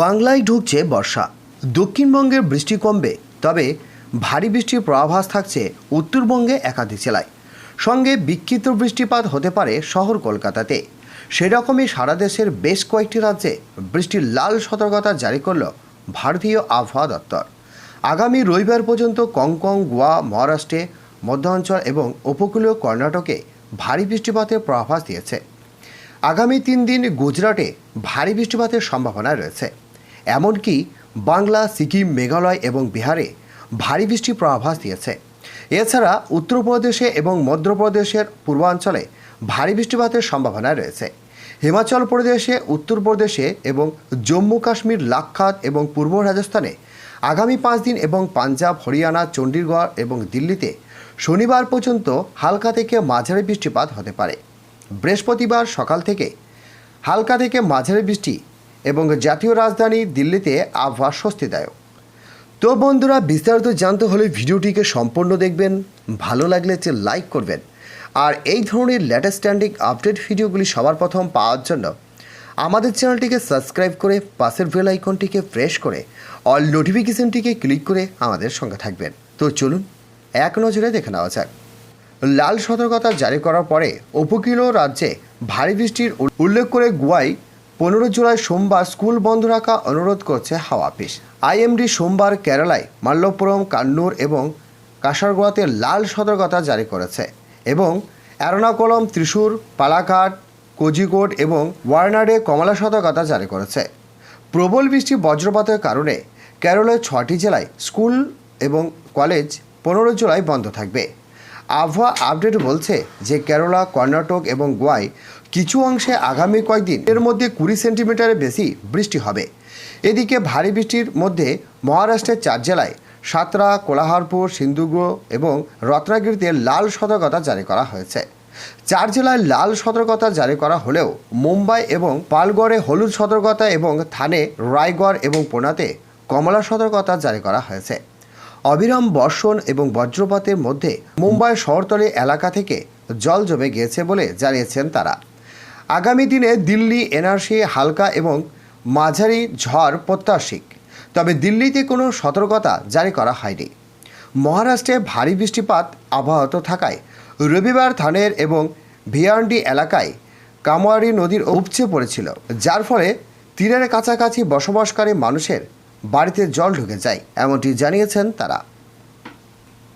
বাংলায় ঢুকছে বর্ষা। দক্ষিণবঙ্গের বৃষ্টি কমবে, তবে ভারী বৃষ্টির পূর্বাভাস থাকছে উত্তরবঙ্গে একাধিক জেলায়। সঙ্গে বিক্ষিপ্ত বৃষ্টিপাত হতে পারে শহর কলকাতাতে। সেরকমই সারা দেশের বেশ কয়েকটি রাজ্যে বৃষ্টির লাল সতর্কতা জারি করল ভারতীয় আবহাওয়া দপ্তর। আগামী রবিবার পর্যন্ত কঙ্কন, গোয়া, মহারাষ্ট্রে, মধ্যাঞ্চল এবং উপকূলীয় কর্ণাটকে ভারী বৃষ্টিপাতের পূর্বাভাস দিয়েছে। আগামী 3 দিন গুজরাটে ভারী বৃষ্টিপাতের সম্ভাবনা রয়েছে। এমনকি বাংলা, সিকিম, মেঘালয় এবং বিহারে ভারী বৃষ্টির পূর্বাভাস দিয়েছে। এছাড়া উত্তরপ্রদেশে এবং মধ্যপ্রদেশের পূর্বাঞ্চলে ভারী বৃষ্টিপাতের সম্ভাবনা রয়েছে। হিমাচল প্রদেশে, উত্তরপ্রদেশে এবং জম্মু কাশ্মীর, লাক্ষাদ্বীপ এবং পূর্ব রাজস্থানে আগামী 5 দিন এবং পাঞ্জাব, হরিয়ানা, চণ্ডীগড় এবং দিল্লিতে শনিবার পর্যন্ত হালকা থেকে মাঝারি বৃষ্টিপাত হতে পারে। বৃহস্পতিবার সকাল থেকে হালকা থেকে মাঝারি বৃষ্টি এবং জাতীয় রাজধানী দিল্লিতে আবহাওয়া স্বস্তিদায়ক। তো বন্ধুরা, বিস্তারিত জানতে হলে ভিডিওটিকে সম্পূর্ণ দেখবেন, ভালো লাগলে লাইক করবেন। আর এই ধরনের লেটেস্ট স্ট্যান্ডিং আপডেট ভিডিওগুলি সবার প্রথম পাওয়ার জন্য আমাদের চ্যানেলটিকে সাবস্ক্রাইব করে পাশের বেল আইকনটিকে প্রেস করে অল নোটিফিকেশনটিকে ক্লিক করে আমাদের সঙ্গে থাকবেন। তো চলুন এক নজরে দেখে নেওয়া যাক। লাল সতর্কতা জারি করার পরে উপকূলীয় রাজ্যে ভারী বৃষ্টির উল্লেখ করে গোয়ায় 15 জুলাই সোমবার স্কুল বন্ধ রাখা অনুরোধ করছে হাওয়া অফিস। আইএমডি সোমবার কেরালায় মাল্লপুরম, কান্নুর এবং কাসারগোড়াতে লাল সতর্কতা জারি করেছে এবং এরনাকুলম, ত্রিশূর, পালাকাড, কোজিকোড এবং ওয়ারনাডে কমলা সতর্কতা জারি করেছে। প্রবল বৃষ্টি বজ্রপাতের কারণে কেরলের 6টি জেলায় স্কুল এবং কলেজ 15 জুলাই বন্ধ থাকবে। আবহাওয়া আপডেট বলছে যে কেরালা, কর্ণাটক এবং গোয়ায় কিছু অংশে আগামী কয়েকদিন এর মধ্যে 20 সেন্টিমিটারের বেশি বৃষ্টি হবে। এদিকে ভারী বৃষ্টির মধ্যে মহারাষ্ট্রের 4 জেলায় সাতরা, কোলাহারপুর, সিন্ধুদুর্গ এবং রত্নাগিরিতে লাল সতর্কতা জারি করা হয়েছে। 4 জেলায় লাল সতর্কতা জারি করা হলেও মুম্বাই এবং পালগড়ে হলুদ সতর্কতা এবং থানে, রায়গড় এবং পুনাতে কমলা সতর্কতা জারি করা হয়েছে। অবিরাম বর্ষণ এবং বজ্রপাতের মধ্যে মুম্বাই শহরতলি এলাকা থেকে জল জমে গিয়েছে বলে জানিয়েছেন তারা। আগামী দিনে দিল্লি, এনআরসি হালকা এবং মাঝারি ঝড় প্রত্যাশিত, তবে দিল্লিতে কোনো সতর্কতা জারি করা হয়নি। মহারাষ্ট্রে ভারী বৃষ্টিপাত অব্যাহত থাকায় রবিবার থানের এবং ভিয়ান্ডি এলাকায় কামোয়ারি নদীর উপচে পড়েছিল, যার ফলে তীরের কাছাকাছি বসবাসকারী মানুষের বাড়িতে জল ঢুকে যায়, এমনটি জানিয়েছেন তারা।